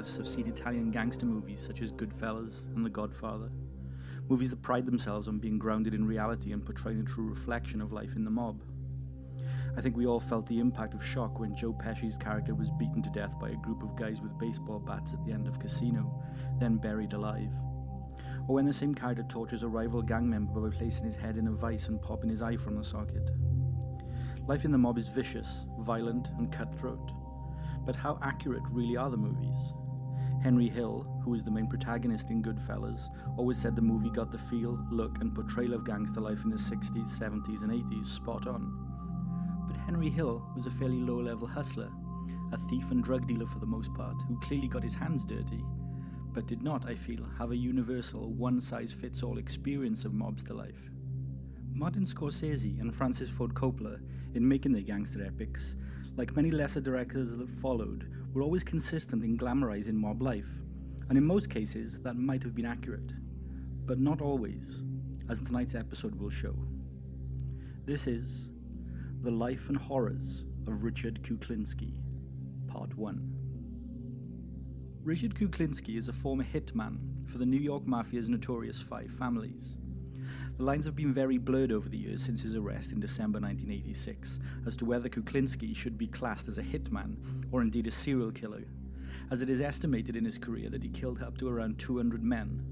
us have seen Italian gangster movies such as Goodfellas and The Godfather, movies that pride themselves on being grounded in reality and portraying a true reflection of life in the mob. I think we all felt the impact of shock when Joe Pesci's character was beaten to death by a group of guys with baseball bats at the end of Casino, then buried alive. Or when the same character tortures a rival gang member by placing his head in a vice and popping his eye from the socket. Life in the mob is vicious, violent, and cutthroat. But how accurate really are the movies? Henry Hill, who was the main protagonist in Goodfellas, always said the movie got the feel, look, and portrayal of gangster life in the 60s, 70s, and 80s spot on. But Henry Hill was a fairly low-level hustler, a thief and drug dealer for the most part, who clearly got his hands dirty, but did not, I feel, have a universal, one-size-fits-all experience of mobster life. Martin Scorsese and Francis Ford Coppola, in making their gangster epics, like many lesser directors that followed, were always consistent in glamorizing mob life, and in most cases that might have been accurate, but not always, as tonight's episode will show. This is The Life and Horrors of Richard Kuklinski, Part 1. Richard Kuklinski is a former hitman for the New York Mafia's notorious Five Families. The lines have been very blurred over the years since his arrest in December 1986 as to whether Kuklinski should be classed as a hitman or indeed a serial killer, as it is estimated in his career that he killed up to around 200 men,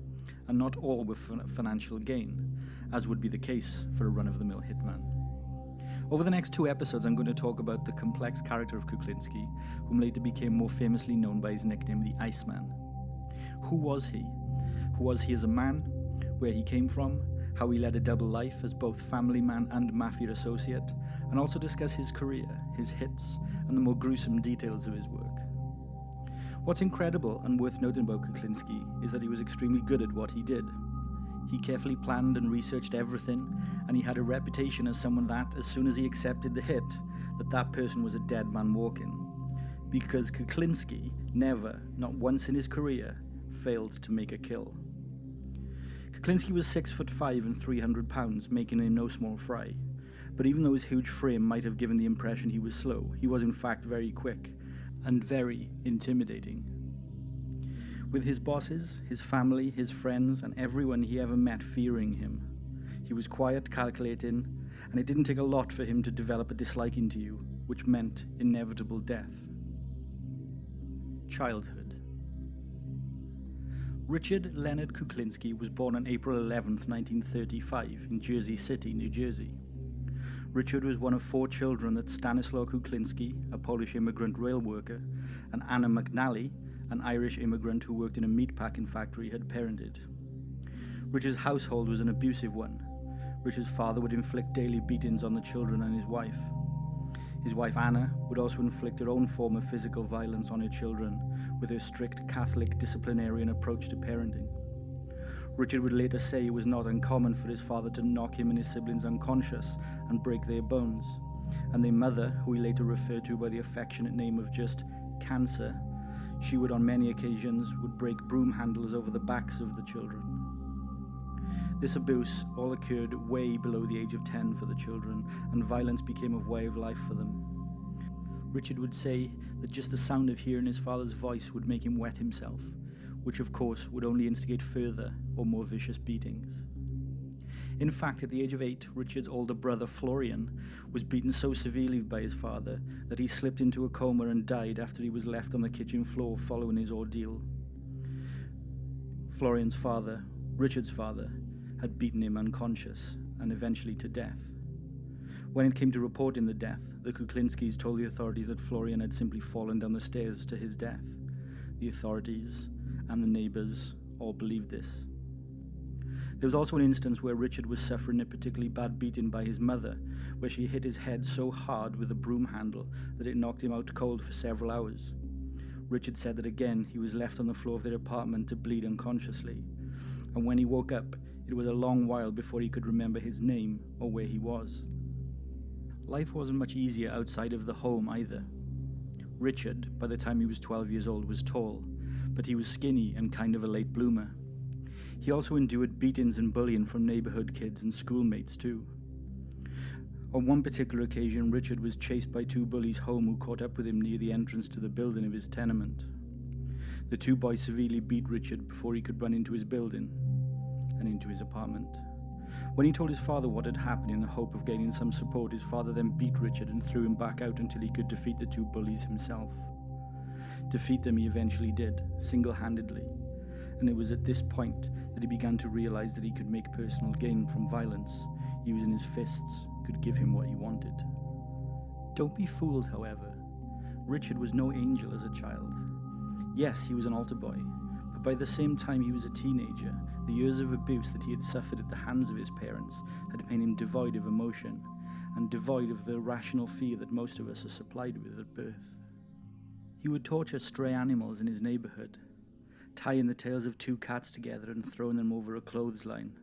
and not all with financial gain, as would be the case for a run-of-the-mill hitman. Over the next 2 episodes, I'm going to talk about the complex character of Kuklinski, whom later became more famously known by his nickname, the Iceman. Who was he? Who was he as a man? Where he came from? How he led a double life as both family man and mafia associate, and also discuss his career, his hits, and the more gruesome details of his work. What's incredible and worth noting about Kuklinski is that he was extremely good at what he did. He carefully planned and researched everything, and he had a reputation as someone that, as soon as he accepted the hit, that person was a dead man walking. Because Kuklinski never, not once in his career, failed to make a kill. Kuklinski was 6'5" and 300 pounds, making him no small fry. But even though his huge frame might have given the impression he was slow, he was in fact very quick, and very intimidating. With his bosses, his family, his friends, and everyone he ever met fearing him. He was quiet, calculating, and it didn't take a lot for him to develop a disliking to you, which meant inevitable death. Childhood. Richard Leonard Kuklinski was born on April 11, 1935, in Jersey City, New Jersey. Richard was one of 4 children that Stanislaw Kuklinski, a Polish immigrant rail worker, and Anna McNally, an Irish immigrant who worked in a meatpacking factory, had parented. Richard's household was an abusive one. Richard's father would inflict daily beatings on the children and his wife. His wife Anna would also inflict her own form of physical violence on her children with her strict Catholic disciplinarian approach to parenting. Richard would later say it was not uncommon for his father to knock him and his siblings unconscious and break their bones, and their mother, who he later referred to by the affectionate name of just Cancer, she would on many occasions would break broom handles over the backs of the children. This abuse all occurred way below the age of 10 for the children, and violence became a way of life for them. Richard would say that just the sound of hearing his father's voice would make him wet himself, which of course would only instigate further or more vicious beatings. In fact, at the age of 8, Richard's older brother Florian was beaten so severely by his father that he slipped into a coma and died after he was left on the kitchen floor following his ordeal. Florian's father, Richard's father, had beaten him unconscious and eventually to death. When it came to reporting the death, the Kuklinskis told the authorities that Florian had simply fallen down the stairs to his death. The authorities and the neighbors all believed this. There was also an instance where Richard was suffering a particularly bad beating by his mother, where she hit his head so hard with a broom handle that it knocked him out cold for several hours. Richard said that again he was left on the floor of their apartment to bleed unconsciously, and when he woke up, it was a long while before he could remember his name or where he was. Life wasn't much easier outside of the home either. Richard, by the time he was 12 years old, was tall, but he was skinny and kind of a late bloomer. He also endured beatings and bullying from neighborhood kids and schoolmates too. On one particular occasion, Richard was chased by 2 bullies home who caught up with him near the entrance to the building of his tenement. The two boys severely beat Richard before he could run into his building and into his apartment. When he told his father what had happened in the hope of gaining some support, his father then beat Richard and threw him back out until he could defeat the two bullies himself. Defeat them he eventually did, single-handedly, and it was at this point that he began to realize that he could make personal gain from violence. Using his fists could give him what he wanted. Don't be fooled, however. Richard was no angel as a child. Yes, he was an altar boy, but by the same time he was a teenager, the years of abuse that he had suffered at the hands of his parents had made him devoid of emotion and devoid of the rational fear that most of us are supplied with at birth. He would torture stray animals in his neighborhood, tying the tails of two cats together and throwing them over a clothesline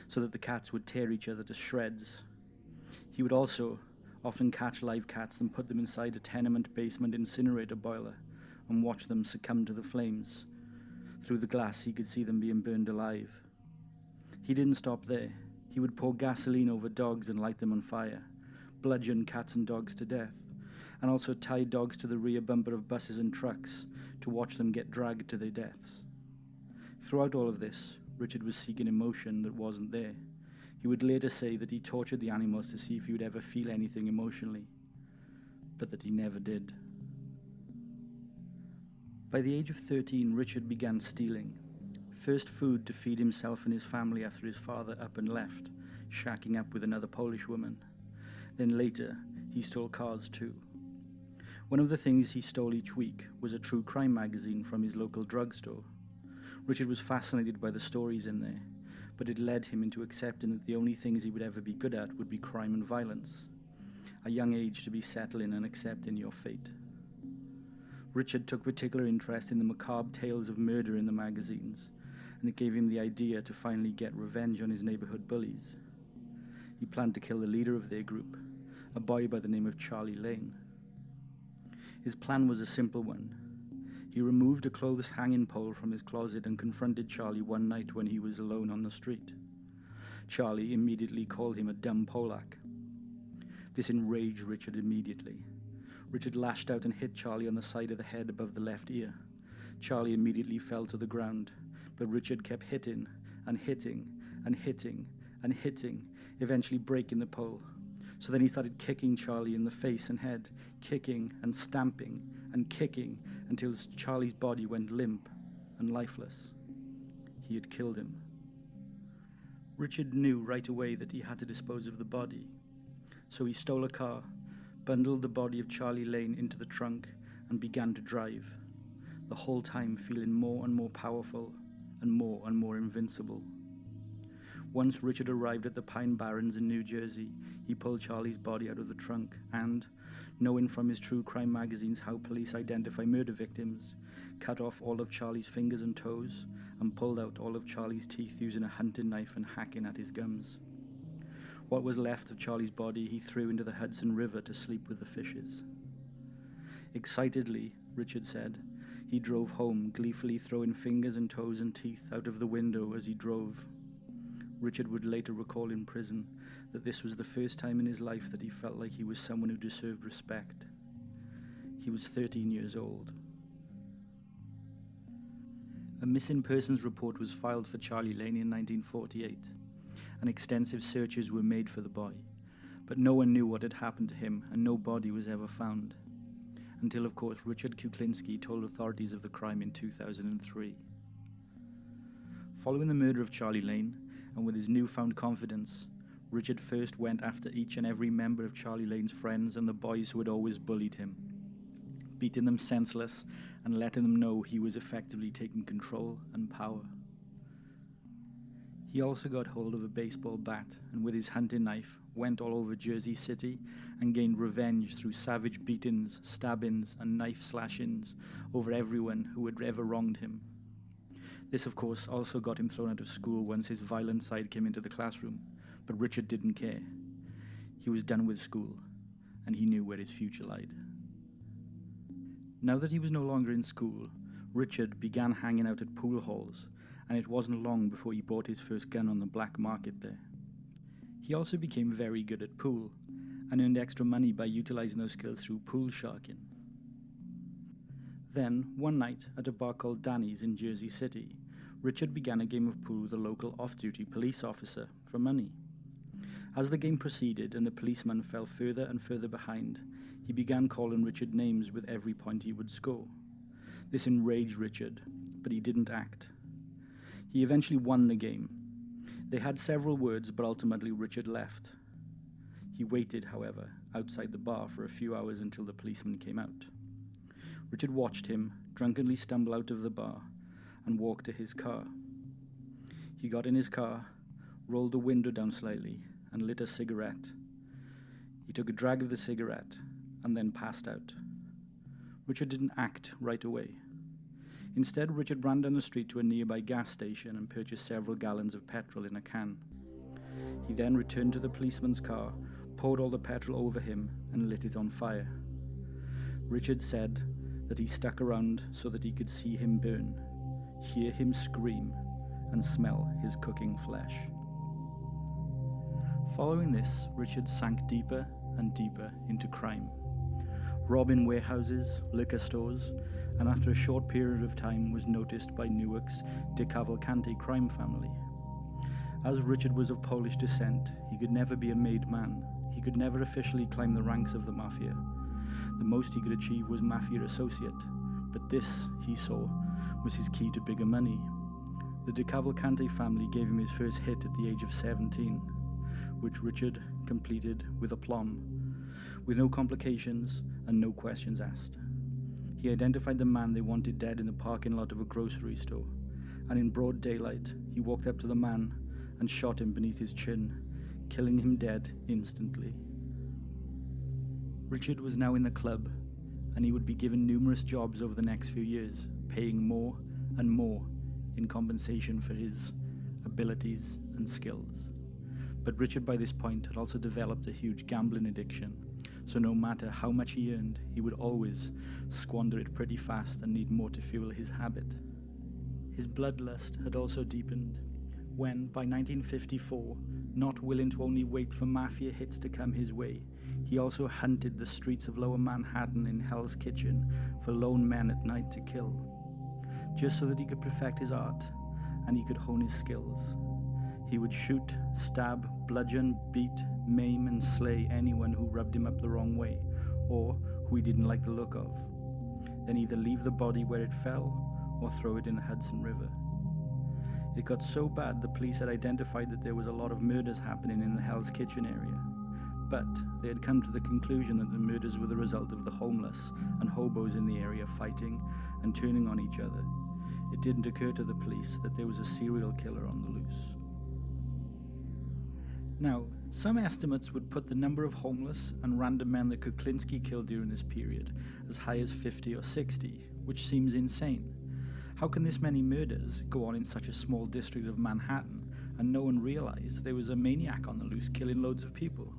so that the cats would tear each other to shreds. He would also often catch live cats and put them inside a tenement basement incinerator boiler and watch them succumb to the flames. Through the glass he could see them being burned alive. He didn't stop there. He would pour gasoline over dogs and light them on fire, bludgeon cats and dogs to death, and also tie dogs to the rear bumper of buses and trucks to watch them get dragged to their deaths. Throughout all of this, Richard was seeking emotion that wasn't there. He would later say that he tortured the animals to see if he would ever feel anything emotionally, but that he never did. By the age of 13, Richard began stealing. First food to feed himself and his family after his father up and left, shacking up with another Polish woman. Then later, he stole cars too. One of the things he stole each week was a true crime magazine from his local drugstore. Richard was fascinated by the stories in there, but it led him into accepting that the only things he would ever be good at would be crime and violence. A young age to be settling and accepting your fate. Richard took particular interest in the macabre tales of murder in the magazines, and it gave him the idea to finally get revenge on his neighborhood bullies. He planned to kill the leader of their group, a boy by the name of Charlie Lane. His plan was a simple one. He removed a clothes hanging pole from his closet and confronted Charlie one night when he was alone on the street. Charlie immediately called him a dumb Polak. This enraged Richard immediately. Richard lashed out and hit Charlie on the side of the head above the left ear. Charlie immediately fell to the ground, but Richard kept hitting and hitting and hitting and hitting, eventually breaking the pole. So then he started kicking Charlie in the face and head, kicking and stamping and kicking until Charlie's body went limp and lifeless. He had killed him. Richard knew right away that he had to dispose of the body, so he stole a car, bundled the body of Charlie Lane into the trunk, and began to drive, the whole time feeling more and more powerful and more invincible. Once Richard arrived at the Pine Barrens in New Jersey, he pulled Charlie's body out of the trunk and, knowing from his true crime magazines how police identify murder victims, cut off all of Charlie's fingers and toes and pulled out all of Charlie's teeth using a hunting knife and hacking at his gums. What was left of Charlie's body he threw into the Hudson River to sleep with the fishes. Excitedly, Richard said, he drove home, gleefully throwing fingers and toes and teeth out of the window as he drove. Richard would later recall in prison that this was the first time in his life that he felt like he was someone who deserved respect. He was 13 years old. A missing persons report was filed for Charlie Lane in 1948, and extensive searches were made for the boy, but no one knew what had happened to him and no body was ever found, until of course Richard Kuklinski told authorities of the crime in 2003. Following the murder of Charlie Lane, and with his newfound confidence, Richard first went after each and every member of Charlie Lane's friends and the boys who had always bullied him, beating them senseless and letting them know he was effectively taking control and power. He also got hold of a baseball bat and with his hunting knife went all over Jersey City and gained revenge through savage beatings, stabbings and knife slashings over everyone who had ever wronged him. This, of course, also got him thrown out of school once his violent side came into the classroom, but Richard didn't care. He was done with school, and he knew where his future lied. Now that he was no longer in school, Richard began hanging out at pool halls, and it wasn't long before he bought his first gun on the black market there. He also became very good at pool, and earned extra money by utilizing those skills through pool sharking. Then, one night, at a bar called Danny's in Jersey City, Richard began a game of pool with a local off-duty police officer for money. As the game proceeded and the policeman fell further and further behind, he began calling Richard names with every point he would score. This enraged Richard, but he didn't act. He eventually won the game. They had several words, but ultimately Richard left. He waited, however, outside the bar for a few hours until the policeman came out. Richard watched him drunkenly stumble out of the bar and walk to his car. He got in his car, rolled the window down slightly, and lit a cigarette. He took a drag of the cigarette and then passed out. Richard didn't act right away. Instead, Richard ran down the street to a nearby gas station and purchased several gallons of petrol in a can. He then returned to the policeman's car, poured all the petrol over him, and lit it on fire. Richard said that he stuck around so that he could see him burn, hear him scream, and smell his cooking flesh. Following this, Richard sank deeper and deeper into crime, robbing warehouses, liquor stores, and after a short period of time was noticed by Newark's De Cavalcanti crime family. As Richard was of Polish descent, he could never be a made man. He could never officially climb the ranks of the mafia. The most he could achieve was mafia associate, but this, he saw, was his key to bigger money. The De Cavalcanti family gave him his first hit at the age of 17, which Richard completed with aplomb, with no complications and no questions asked. He identified the man they wanted dead in the parking lot of a grocery store, and in broad daylight, he walked up to the man and shot him beneath his chin, killing him dead instantly. Richard was now in the club, and he would be given numerous jobs over the next few years, paying more and more in compensation for his abilities and skills. But Richard by this point had also developed a huge gambling addiction, so no matter how much he earned, he would always squander it pretty fast and need more to fuel his habit. His bloodlust had also deepened when, by 1954, not willing to only wait for mafia hits to come his way, he also hunted the streets of Lower Manhattan in Hell's Kitchen for lone men at night to kill, just so that he could perfect his art and he could hone his skills. He would shoot, stab, bludgeon, beat, maim, and slay anyone who rubbed him up the wrong way, or who he didn't like the look of. Then either leave the body where it fell, or throw it in the Hudson River. It got so bad the police had identified that there was a lot of murders happening in the Hell's Kitchen area, but they had come to the conclusion that the murders were the result of the homeless and hobos in the area fighting and turning on each other. It didn't occur to the police that there was a serial killer on the loose. Now, some estimates would put the number of homeless and random men that Kuklinski killed during this period as high as 50 or 60, which seems insane. How can this many murders go on in such a small district of Manhattan and no one realize there was a maniac on the loose killing loads of people?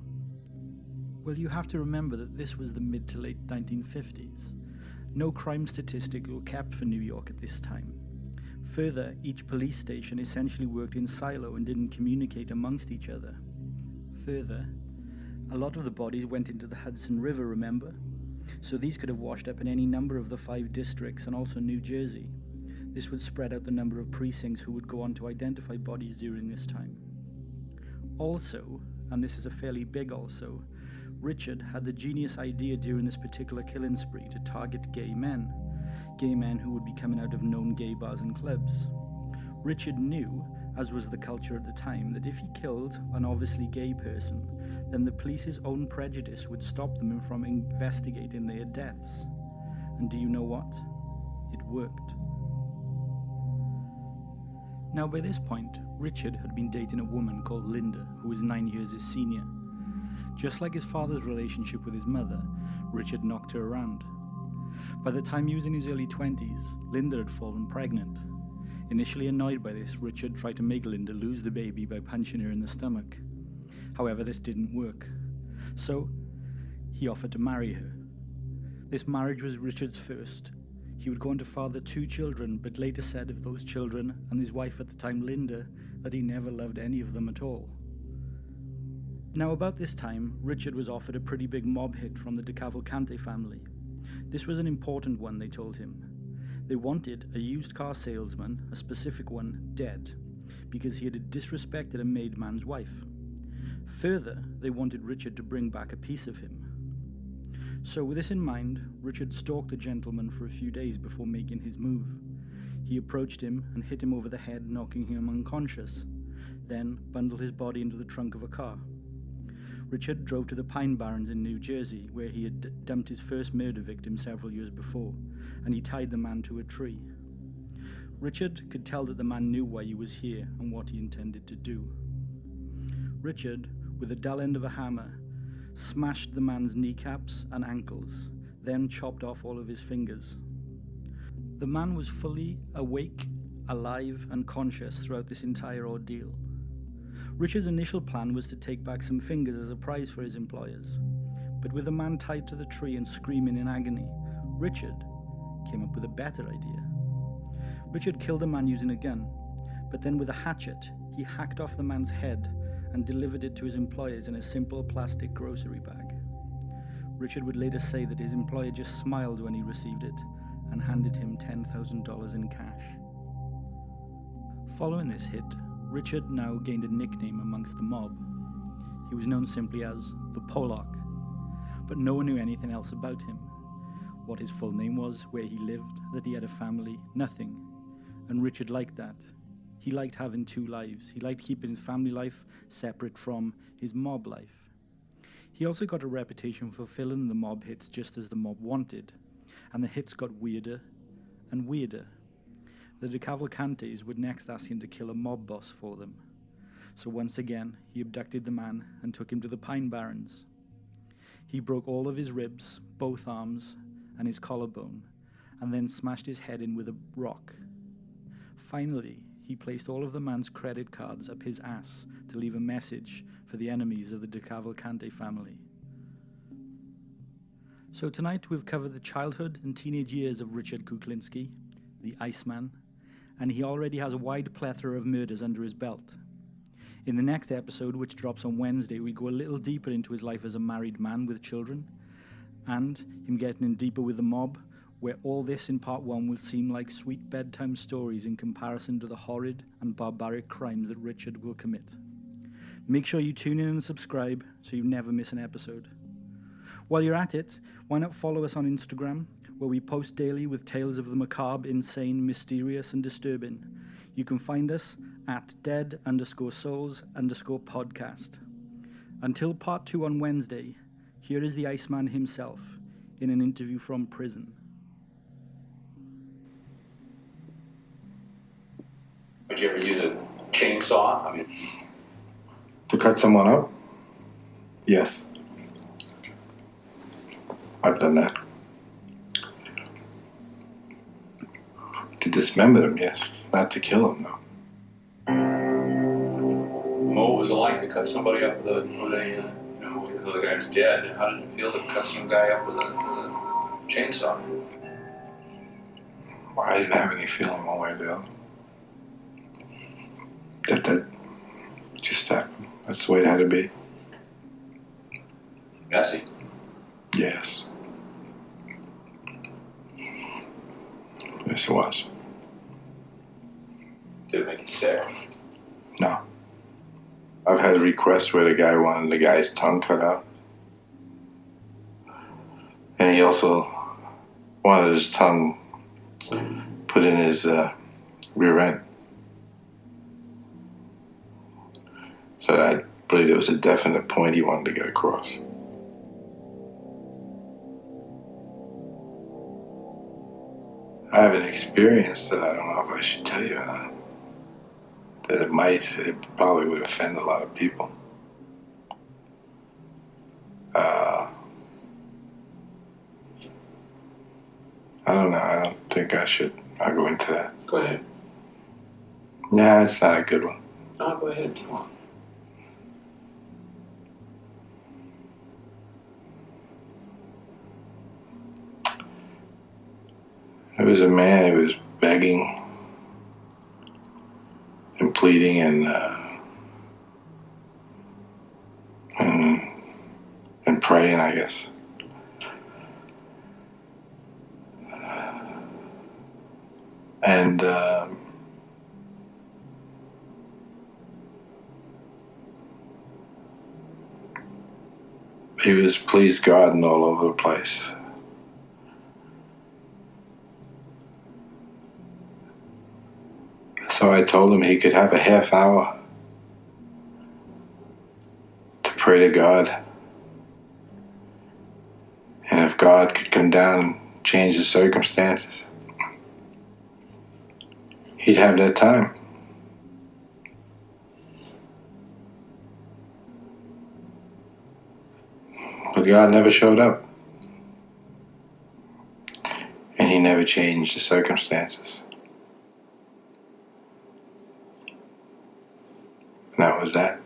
Well, you have to remember that this was the mid to late 1950s. No crime statistics were kept for New York at this time. Further, each police station essentially worked in silo and didn't communicate amongst each other. Further, a lot of the bodies went into the Hudson River, remember? So these could have washed up in any number of the 5 districts and also New Jersey. This would spread out the number of precincts who would go on to identify bodies during this time. Also, and this is a fairly big also, Richard had the genius idea during this particular killing spree to target gay men who would be coming out of known gay bars and clubs. Richard knew, as was the culture at the time, that if he killed an obviously gay person, then the police's own prejudice would stop them from investigating their deaths. And do you know what? It worked. Now by this point, Richard had been dating a woman called Linda, who was 9 years his senior. Just like his father's relationship with his mother, Richard knocked her around. By the time he was in his early 20s, Linda had fallen pregnant. Initially annoyed by this, Richard tried to make Linda lose the baby by punching her in the stomach. However, this didn't work. So, he offered to marry her. This marriage was Richard's first. He would go on to father 2 children, but later said of those children and his wife at the time, Linda, that he never loved any of them at all. Now about this time, Richard was offered a pretty big mob hit from the De Cavalcanti family. This was an important one, they told him. They wanted a used car salesman, a specific one, dead, because he had disrespected a made man's wife. Further, they wanted Richard to bring back a piece of him. So with this in mind, Richard stalked the gentleman for a few days before making his move. He approached him and hit him over the head, knocking him unconscious, then bundled his body into the trunk of a car. Richard drove to the Pine Barrens in New Jersey, where he had dumped his first murder victim several years before, and he tied the man to a tree. Richard could tell that the man knew why he was here and what he intended to do. Richard, with the dull end of a hammer, smashed the man's kneecaps and ankles, then chopped off all of his fingers. The man was fully awake, alive, and conscious throughout this entire ordeal. Richard's initial plan was to take back some fingers as a prize for his employers, but with the man tied to the tree and screaming in agony, Richard came up with a better idea. Richard killed the man using a gun, but then with a hatchet, he hacked off the man's head and delivered it to his employers in a simple plastic grocery bag. Richard would later say that his employer just smiled when he received it and handed him $10,000 in cash. Following this hit, Richard now gained a nickname amongst the mob. He was known simply as the Pollock, but no one knew anything else about him. What his full name was, where he lived, that he had a family, nothing. And Richard liked that. He liked having two lives. He liked keeping his family life separate from his mob life. He also got a reputation for filling the mob hits just as the mob wanted, and the hits got weirder and weirder. The DeCavalcantes would next ask him to kill a mob boss for them. So once again, he abducted the man and took him to the Pine Barrens. He broke all of his ribs, both arms, and his collarbone, and then smashed his head in with a rock. Finally, he placed all of the man's credit cards up his ass to leave a message for the enemies of the DeCavalcante family. So tonight we've covered the childhood and teenage years of Richard Kuklinski, the Iceman, and he already has a wide plethora of murders under his belt. In the next episode, which drops on Wednesday, we go a little deeper into his life as a married man with children, and him getting in deeper with the mob, where all this in part 1 will seem like sweet bedtime stories in comparison to the horrid and barbaric crimes that Richard will commit. Make sure you tune in and subscribe so you never miss an episode. While you're at it, why not follow us on Instagram, where we post daily with tales of the macabre, insane, mysterious, and disturbing. You can find us at dead_souls_podcast. Until part 2 on Wednesday, here is the Iceman himself in an interview from prison. Would you ever use a chainsaw? To cut someone up? Yes. I've done that. To dismember them, yes. Not to kill them, no. What was it like to cut somebody up with a the guy was dead? How did it feel to cut some guy up with a chainsaw? Well, I didn't have any feeling one way or the other. That just happened. That's the way it had to be. Messy. Yes. Yes, it was. Did it make you sick? No. I've had requests where the guy wanted the guy's tongue cut out. And he also wanted his tongue put in his rear end. So I believe there was a definite point he wanted to get across. I have an experience that I don't know if I should tell you or not. That it probably would offend a lot of people. I don't know. I don't think I should. I'll go into that. Go ahead. Yeah, it's not a good one. No, go ahead. Come on. There was a man who was begging and pleading and praying, I guess. And he was pleased garden all over the place. So I told him he could have a half hour to pray to God. And if God could come down and change the circumstances, he'd have that time. But God never showed up. And he never changed the circumstances. And that was that.